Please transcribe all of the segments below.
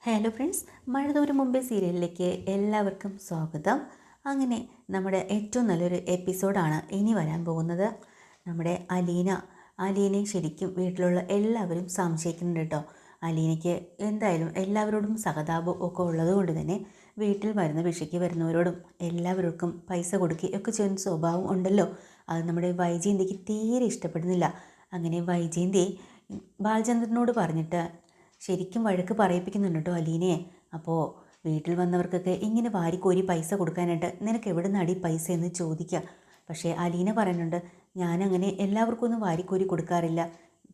Hello friends, മഴതോരും മുമ്പേ സീരിയലിലേക്ക് എല്ലാവർക്കും സ്വാഗതം. അങ്ങനെ നമ്മുടെ ഏറ്റവും നല്ലൊരു എപ്പിസോഡാണ് ഇനി വരാൻ പോകുന്നത്. നമ്മുടെ അലീനയെ ശരിക്കും വീട്ടിലുള്ള എല്ലാവരും സംശയിക്കുന്നുണ്ട് കേട്ടോ. അലീനയ്ക്ക് എന്തായാലും എല്ലാവരോടും സഹതാപം ഒക്കെ ഉള്ളത് കൊണ്ട് തന്നെ വീട്ടിൽ വരുന്ന ഭിക്ഷയ്ക്ക് വരുന്നവരോടും എല്ലാവർക്കും പൈസ കൊടുക്കുകയൊക്കെ ചെയ്യുന്ന സ്വഭാവം ഉണ്ടല്ലോ. അത് നമ്മുടെ വൈജയന്തിക്ക് തീരെ ഇഷ്ടപ്പെടുന്നില്ല. അങ്ങനെ വൈജയന്തി ബാലചന്ദ്രനോട് പറഞ്ഞിട്ട് ശരിക്കും വഴക്ക് പറയിപ്പിക്കുന്നുണ്ട് കേട്ടോ അലീനയെ. അപ്പോൾ വീട്ടിൽ വന്നവർക്കൊക്കെ ഇങ്ങനെ വാരിക്കോരി പൈസ കൊടുക്കാനായിട്ട് നിനക്ക് എവിടെ നിന്നാടി പൈസ എന്ന് ചോദിക്കുക. പക്ഷേ അലീന പറയുന്നുണ്ട്, ഞാനങ്ങനെ എല്ലാവർക്കും ഒന്നും വാരിക്കോരി കൊടുക്കാറില്ല.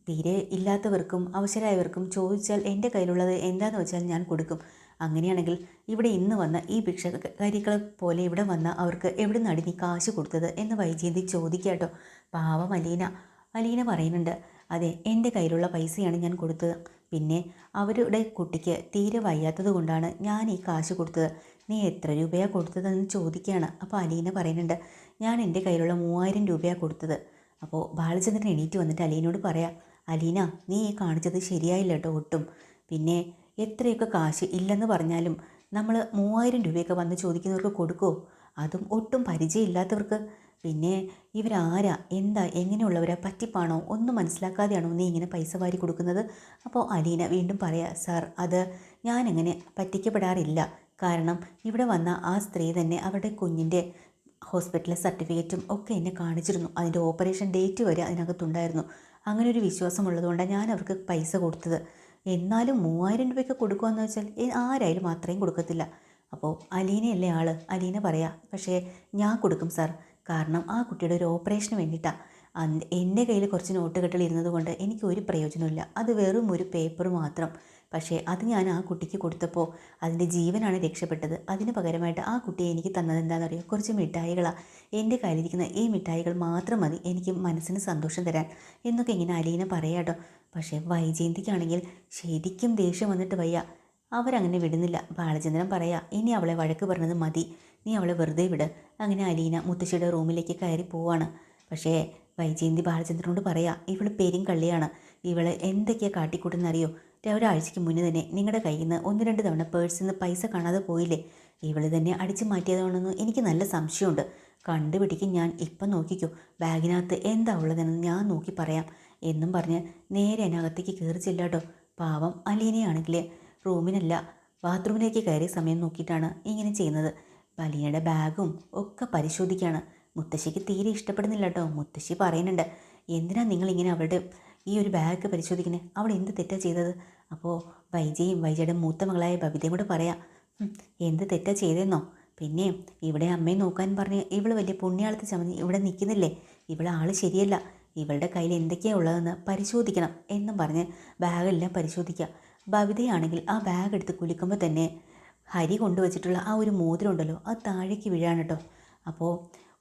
തീരെ ഇല്ലാത്തവർക്കും അവശരായവർക്കും ചോദിച്ചാൽ എൻ്റെ കയ്യിലുള്ളത് എന്താണെന്ന് വെച്ചാൽ ഞാൻ കൊടുക്കും. അങ്ങനെയാണെങ്കിൽ ഇവിടെ ഇന്ന് വന്ന ഈ ഭിക്ഷക്കാരികളെ പോലെ ഇവിടെ വന്ന അവർക്ക് എവിടെ നിന്നാടി നീ കാശ് കൊടുത്തത് എന്ന് വൈജയന്തി ചോദിക്കുക കേട്ടോ. പാവം അലീന പറയുന്നുണ്ട്, അതെ, എൻ്റെ കയ്യിലുള്ള പൈസയാണ് ഞാൻ കൊടുത്തത്. പിന്നെ അവരുടെ കുട്ടിക്ക് തീരെ വയ്യാത്തത് കൊണ്ടാണ് ഞാൻ ഈ കാശ് കൊടുത്തത്. നീ എത്ര രൂപയാണ് കൊടുത്തതെന്ന് ചോദിക്കുകയാണ്. അപ്പോൾ അലീന പറയുന്നുണ്ട്, ഞാൻ എൻ്റെ കയ്യിലുള്ള 3000 രൂപയാണ് കൊടുത്തത്. അപ്പോൾ ബാലചന്ദ്രൻ എണീറ്റ് വന്നിട്ട് അലീനോട് പറയാം, അലീന, നീ ഈ കാണിച്ചത് ശരിയായില്ല കേട്ടോ ഒട്ടും. പിന്നെ എത്രയൊക്കെ കാശ് ഇല്ലെന്ന് പറഞ്ഞാലും നമ്മൾ 3000 രൂപയൊക്കെ വന്ന് ചോദിക്കുന്നവർക്ക് കൊടുക്കുമോ? അതും ഒട്ടും പരിചയമില്ലാത്തവർക്ക്. പിന്നെ ഇവരാരാ, എന്താ, എങ്ങനെയുള്ളവരാ, പറ്റിപ്പാണോ, ഒന്നും മനസ്സിലാക്കാതെയാണോ നീ ഇങ്ങനെ പൈസ വാരി കൊടുക്കുന്നത്? അപ്പോൾ അലീന വീണ്ടും പറയാ, സാർ, അത് ഞാനങ്ങനെ പറ്റിക്കപ്പെടാറില്ല. കാരണം ഇവിടെ വന്ന ആ സ്ത്രീ തന്നെ അവരുടെ കുഞ്ഞിൻ്റെ ഹോസ്പിറ്റലിലെ സർട്ടിഫിക്കറ്റും ഒക്കെ എന്നെ കാണിച്ചിരുന്നു. അതിൻ്റെ ഓപ്പറേഷൻ ഡേറ്റ് വരെ അതിനകത്തുണ്ടായിരുന്നു. അങ്ങനെ ഒരു വിശ്വാസമുള്ളതുകൊണ്ടാണ് ഞാൻ അവർക്ക് പൈസ കൊടുത്തത്. എന്നാലും 3000 രൂപയ്ക്ക് കൊടുക്കുകയെന്ന് വെച്ചാൽ ആരായാലും അത്രയും കൊടുക്കത്തില്ല. അപ്പോൾ അലീനയല്ലേ ആള്? അലീന പറയാ, പക്ഷേ ഞാൻ കൊടുക്കും സാർ. കാരണം ആ കുട്ടിയുടെ ഒരു ഓപ്പറേഷന് വേണ്ടിയിട്ടാണ്. എൻ്റെ കയ്യിൽ കുറച്ച് നോട്ടുകെട്ടുകൾ ഇരുന്നത് കൊണ്ട് എനിക്ക് ഒരു പ്രയോജനമില്ല. അത് വെറും ഒരു പേപ്പർ മാത്രം. പക്ഷേ അത് ഞാൻ ആ കുട്ടിക്ക് കൊടുത്തപ്പോൾ അതിൻ്റെ ജീവനാണ് രക്ഷപ്പെട്ടത്. അതിന് പകരമായിട്ട് ആ കുട്ടിയെ എനിക്ക് തന്നത് എന്താണെന്നറിയോ? കുറച്ച് മിഠായികളാണ്. എൻ്റെ കയ്യിലിരിക്കുന്ന ഈ മിഠായികൾ മാത്രം മതി എനിക്ക് മനസ്സിന് സന്തോഷം തരാൻ എന്നൊക്കെ ഇങ്ങനെ അലീന പറയാട്ടോ. പക്ഷേ വൈജയന്തിക്കാണെങ്കിൽ ശരിക്കും ദേഷ്യം വന്നിട്ട് വയ്യ. അവരങ്ങനെ വിടുന്നില്ല. ബാലചന്ദ്രൻ പറയാ, ഇനി അവളെ വഴക്ക് പറഞ്ഞത് മതി, നീ അവളെ വെറുതെ വിട്. അങ്ങനെ അലീന മുത്തശ്ശിയുടെ റൂമിലേക്ക് കയറി പോവാണ്. പക്ഷേ വൈജയന്തി ബാലചന്ദ്രനോട് പറയാ, ഇവള് പേരും കള്ളിയാണ്. ഇവള് എന്തൊക്കെയാണ് കാട്ടിക്കൂട്ടുന്നറിയോ? ഒരാഴ്ചയ്ക്ക് മുന്നേ തന്നെ നിങ്ങളുടെ കയ്യിൽ നിന്ന് 1-2 തവണ പേഴ്സിൽ നിന്ന് പൈസ കാണാതെ പോയില്ലേ? ഇവള് തന്നെ അടിച്ചു മാറ്റിയതാണെന്ന് എനിക്ക് നല്ല സംശയമുണ്ട്. കണ്ടുപിടിക്കും ഞാൻ. ഇപ്പം നോക്കിക്കോ, ബാഗിനകത്ത് എന്താ ഉള്ളതെന്ന് ഞാൻ നോക്കി പറയാം എന്നും പറഞ്ഞ് നേരെ അതിനകത്തേക്ക് കയറി ചെല്ലാട്ടോ. പാവം അലീനയാണെങ്കിൽ റൂമിനല്ല ബാത്റൂമിലേക്ക് കയറിയ സമയം നോക്കിയിട്ടാണ് ഇങ്ങനെ ചെയ്യുന്നത്. അലീനയുടെ ബാഗും ഒക്കെ പരിശോധിക്കുകയാണ്. മുത്തശ്ശിക്ക് തീരെ ഇഷ്ടപ്പെടുന്നില്ല കേട്ടോ. മുത്തശ്ശി പറയുന്നുണ്ട്, എന്തിനാ നിങ്ങളിങ്ങനെ അവളുടെ ഈ ഒരു ബാഗ് പരിശോധിക്കുന്നത്? അവൾ എന്ത് തെറ്റാ ചെയ്തത്? അപ്പോൾ വൈജയുടെ മൂത്ത മകളായ ബബിതയും കൂടെ പറയാം, എന്ത് തെറ്റാ ചെയ്തെന്നോ? പിന്നെ ഇവിടെ അമ്മയെ നോക്കാൻ പറഞ്ഞ് ഇവൾ വലിയ പുണ്യാളത്തെ ചമഞ്ഞ് ഇവിടെ നിൽക്കുന്നില്ലേ? ഇവൾ ആൾ ശരിയല്ല. ഇവളുടെ കയ്യിൽ എന്തൊക്കെയാണ് ഉള്ളതെന്ന് പരിശോധിക്കണം എന്നും പറഞ്ഞ് ബാഗെല്ലാം പരിശോധിക്കുക. ബബിതയാണെങ്കിൽ ആ ബാഗ് എടുത്ത് കുലുക്കുമ്പോൾ തന്നെ ഹരി കൊണ്ടുവച്ചിട്ടുള്ള ആ ഒരു മോതിരം ഉണ്ടല്ലോ, അത് താഴേക്ക് വീഴാണ് കേട്ടോ. അപ്പോൾ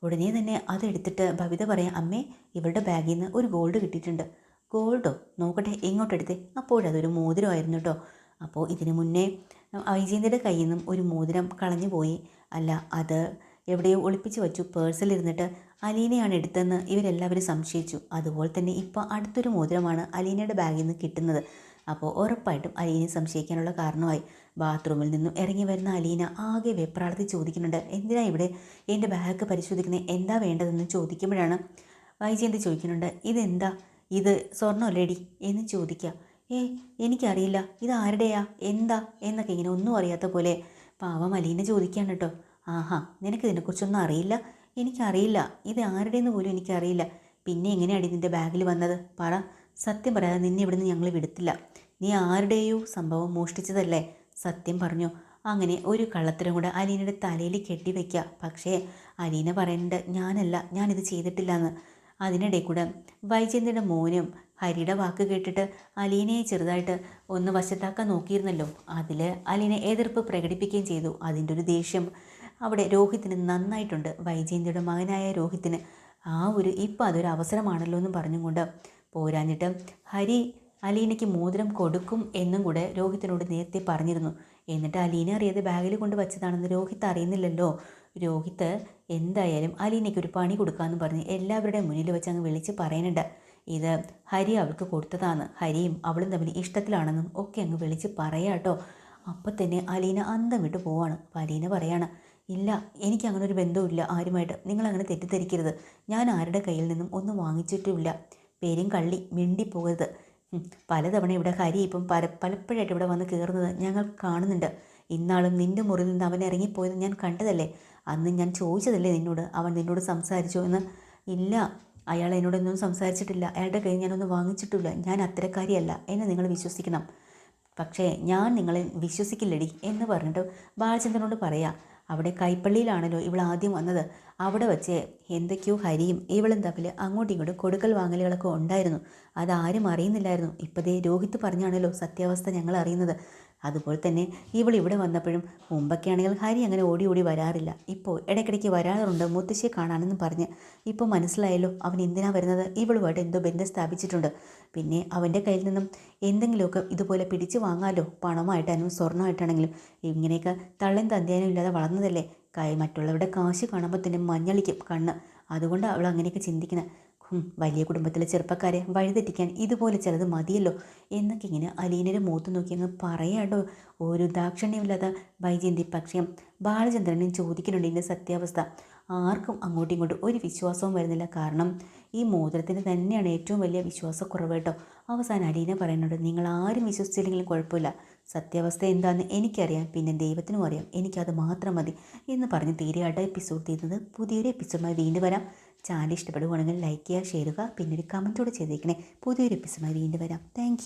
ഉടനെ തന്നെ അതെടുത്തിട്ട് ബബിത പറയാം, അമ്മേ, ഇവളുടെ ബാഗിൽ നിന്ന് ഒരു ഗോൾഡ് കിട്ടിയിട്ടുണ്ട്. ഗോൾഡോ? നോക്കട്ടെ, ഇങ്ങോട്ടെടുത്തേ. അപ്പോഴതൊരു മോതിരമായിരുന്നു കേട്ടോ. അപ്പോൾ ഇതിനു മുന്നേ വൈജയന്തിയുടെ കയ്യിൽ നിന്നും ഒരു മോതിരം കളഞ്ഞു പോയി. അല്ല, അത് എവിടെയോ ഒളിപ്പിച്ച് വച്ചു. പേഴ്സിലിരുന്നിട്ട് അലീനയാണ് എടുത്തതെന്ന് ഇവരെല്ലാവരും സംശയിച്ചു. അതുപോലെ തന്നെ ഇപ്പോൾ അടുത്തൊരു മോതിരമാണ് അലീനയുടെ ബാഗിൽ നിന്ന് കിട്ടുന്നത്. അപ്പോൾ ഉറപ്പായിട്ടും അലീനെ സംശയിക്കാനുള്ള കാരണമായി. ബാത്റൂമിൽ നിന്നും ഇറങ്ങി വരുന്ന അലീന ആകെ വെപ്രാളത്തിൽ ചോദിക്കുന്നുണ്ട്, എന്തിനാ ഇവിടെ എൻ്റെ ബാഗ് പരിശോധിക്കുന്നത്, എന്താ വേണ്ടതെന്ന് ചോദിക്കുമ്പോഴാണ് വൈജയന്തി ചോദിക്കുന്നുണ്ട്, ഇതെന്താ, ഇത് സ്വർണ്ണമല്ലേടി എന്ന് ചോദിക്കുക. എനിക്കറിയില്ല, ഇത് ആരുടെയാ, എന്താ എന്നൊക്കെ ഇങ്ങനെ ഒന്നും അറിയാത്ത പോലെ പാവം അലീന ചോദിക്കുകയാണ് കേട്ടോ. ആഹാ, നിനക്ക് ഇതിനെക്കുറിച്ചൊന്നും അറിയില്ല? എനിക്കറിയില്ല, ഇത് ആരുടെയെന്ന് പോലും എനിക്കറിയില്ല. പിന്നെ എങ്ങനെയാണ് നിൻ്റെ ബാഗിൽ വന്നത്? പറ, സത്യം പറയാതെ നിന്നെ ഇവിടുന്ന് ഞങ്ങൾ വിടത്തില്ല. നീ ആരുടെയോ സംഭവം മോഷ്ടിച്ചതല്ലേ? സത്യം പറഞ്ഞു. അങ്ങനെ ഒരു കള്ളത്തരം കൂടെ അലീനയുടെ തലയിൽ കെട്ടിവെക്കുക. പക്ഷേ അലീന പറയുന്നുണ്ട്, ഞാനല്ല, ഞാനിത് ചെയ്തിട്ടില്ല എന്ന്. അതിനിടയിൽ കൂടെ വൈജയന്തിയുടെ മോനും ഹരിയുടെ വാക്ക് കേട്ടിട്ട് അലീനയെ ചെറുതായിട്ട് ഒന്ന് വശത്താക്കാൻ നോക്കിയിരുന്നല്ലോ. അതിൽ അലീന എതിർപ്പ് പ്രകടിപ്പിക്കുകയും ചെയ്തു. അതിൻ്റെ ഒരു ദേഷ്യം അവിടെ രോഹിത്തിന് നന്നായിട്ടുണ്ട്. വൈജയന്തിയുടെ മകനായ രോഹിത്തിന് ഇപ്പം അതൊരു അവസരമാണല്ലോ എന്നും പറഞ്ഞും കൊണ്ട് പോരാഞ്ഞിട്ട് ഹരി അലീനയ്ക്ക് മോതിരം കൊടുക്കും എന്നും കൂടെ രോഹിത്തിനോട് നേരത്തെ പറഞ്ഞിരുന്നു. എന്നിട്ട് അലീന അറിയാതെ ബാഗിൽ കൊണ്ട് വച്ചതാണെന്ന് രോഹിത്ത് അറിയുന്നില്ലല്ലോ. രോഹിത്ത് എന്തായാലും അലീനയ്ക്ക് ഒരു പണി കൊടുക്കാമെന്ന് പറഞ്ഞ് എല്ലാവരുടെയും മുന്നിൽ വെച്ച് അങ്ങ് വിളിച്ച് പറയുന്നുണ്ട്, ഇത് ഹരി അവൾക്ക് കൊടുത്തതാണ്, ഹരിയും അവളും തമ്മിൽ ഇഷ്ടത്തിലാണെന്നും ഒക്കെ അങ്ങ് വിളിച്ച് പറയാട്ടോ. അപ്പം തന്നെ അലീന അന്തം വിട്ട് പോവാണ്. അപ്പം അലീന പറയാണ്, ഇല്ല, എനിക്ക് അങ്ങനെ ഒരു ബന്ധവുമില്ല ആരുമായിട്ട്, നിങ്ങളങ്ങനെ തെറ്റിദ്ധരിക്കരുത്. ഞാൻ ആരുടെ കയ്യിൽ നിന്നും ഒന്നും വാങ്ങിച്ചിട്ടുമില്ല. പേരും കള്ളി മിണ്ടിപ്പോകരുത്. പലതവണ ഇവിടെ ഹരി ഇപ്പം പലപ്പോഴായിട്ട് ഇവിടെ വന്ന് കയറുന്നത് ഞങ്ങൾ കാണുന്നുണ്ട്. ഇന്നാളും നിൻ്റെ മുറിയിൽ നിന്ന് അവൻ ഇറങ്ങിപ്പോയത് ഞാൻ കണ്ടതല്ലേ. അന്ന് ഞാൻ ചോദിച്ചതല്ലേ നിന്നോട്, അവൻ നിന്നോട് സംസാരിച്ചോ എന്ന്. ഇല്ല, അയാൾ എന്നോടൊന്നും സംസാരിച്ചിട്ടില്ല. അയാളുടെ കയ്യിൽ ഞാനൊന്നും വാങ്ങിച്ചിട്ടില്ല. ഞാൻ അത്തരക്കാരിയല്ല, എന്നെ നിങ്ങൾ വിശ്വസിക്കണം. പക്ഷേ ഞാൻ നിങ്ങളെ വിശ്വസിക്കില്ലടി എന്ന് പറഞ്ഞിട്ട് ബാലചന്ദ്രനോട് പറയാം. അവിടെ കൈപ്പള്ളിയിലാണല്ലോ ഇവൾ ആദ്യം വന്നത്. അവിടെ വെച്ച് എന്തൊക്കെയോ ഹരിയും ഇവളും തമ്മിൽ അങ്ങോട്ടും ഇങ്ങോട്ടും കൊടുക്കൽ വാങ്ങലുകളൊക്കെ ഉണ്ടായിരുന്നു. അതാരും അറിയുന്നില്ലായിരുന്നു. ഇപ്പോഴേ രോഹിത് പറഞ്ഞാണല്ലോ സത്യാവസ്ഥ ഞങ്ങൾ അറിയുന്നത്. അതുപോലെ തന്നെ ഇവൾ ഇവിടെ വന്നപ്പോഴും മുമ്പൊക്കെ ആണെങ്കിൽ ഹരി അങ്ങനെ ഓടി ഓടി വരാറില്ല. ഇപ്പോൾ ഇടയ്ക്കിടയ്ക്ക് വരാറുണ്ട് മുത്തശ്ശിയെ കാണാനെന്നും പറഞ്ഞ്. ഇപ്പോൾ മനസ്സിലായല്ലോ അവൻ എന്തിനാ വരുന്നത്. ഇവളുമായിട്ട് എന്തോ ബന്ധം സ്ഥാപിച്ചിട്ടുണ്ട്. പിന്നെ അവൻ്റെ കയ്യിൽ നിന്നും എന്തെങ്കിലുമൊക്കെ ഇതുപോലെ പിടിച്ചു വാങ്ങാമല്ലോ. പണമായിട്ടാണെങ്കിലും സ്വർണ്ണമായിട്ടാണെങ്കിലും. ഇങ്ങനെയൊക്കെ തള്ളയും തന്തേനും ഇല്ലാതെ വളർന്നതല്ലേ. മറ്റുള്ളവരുടെ കാശ് കാണുമ്പോൾ തന്നെ മഞ്ഞളിക്കും കണ്ണ്. അതുകൊണ്ട് അവൾ അങ്ങനെയൊക്കെ ചിന്തിക്കുന്നത്. വലിയ കുടുംബത്തിലെ ചെറുപ്പക്കാരെ വഴിതെറ്റിക്കാൻ ഇതുപോലെ ചിലത് മതിയല്ലോ എന്നൊക്കെ ഇങ്ങനെ അലീനയുടെ മുഖത്ത് നോക്കി അങ്ങ് പറയാണ്ടോ. ഒരു ദാക്ഷിണ്യമില്ലാത്ത വൈജയന്തി. പക്ഷേ ബാലചന്ദ്രനും ചോദിക്കുന്നുണ്ട് ഇതിൻ്റെ സത്യാവസ്ഥ. ആർക്കും അങ്ങോട്ടും ഇങ്ങോട്ടും ഒരു വിശ്വാസവും വരുന്നില്ല. കാരണം ഈ മോതിരത്തിന് തന്നെയാണ് ഏറ്റവും വലിയ വിശ്വാസക്കുറവ് കേട്ടോ. അവസാനം അലീന പറയുന്നുണ്ട്, നിങ്ങൾ ആരും വിശ്വസിച്ചില്ലെങ്കിലും കുഴപ്പമില്ല, സത്യാവസ്ഥ എന്താണെന്ന് എനിക്കറിയാം, പിന്നെ ദൈവത്തിനും അറിയാം, എനിക്കത് മാത്രം മതി എന്ന് പറഞ്ഞ് തീരെയായിട്ട് എപ്പിസോഡ് ചെയ്തത്. പുതിയൊരു എപ്പിസോഡുമായി വീണ്ടും വരാം. ചാനൽ ഇഷ്ടപ്പെടുകയാണെങ്കിൽ ലൈക്ക് ചെയ്യുക, ഷെയർ ചെയ്യുക, പിന്നെ ഒരു കമൻറ്റോടെ ചെയ്തേക്കണേ. പുതിയൊരു എപ്പിസോഡുമായി വീണ്ടും വരാം. താങ്ക്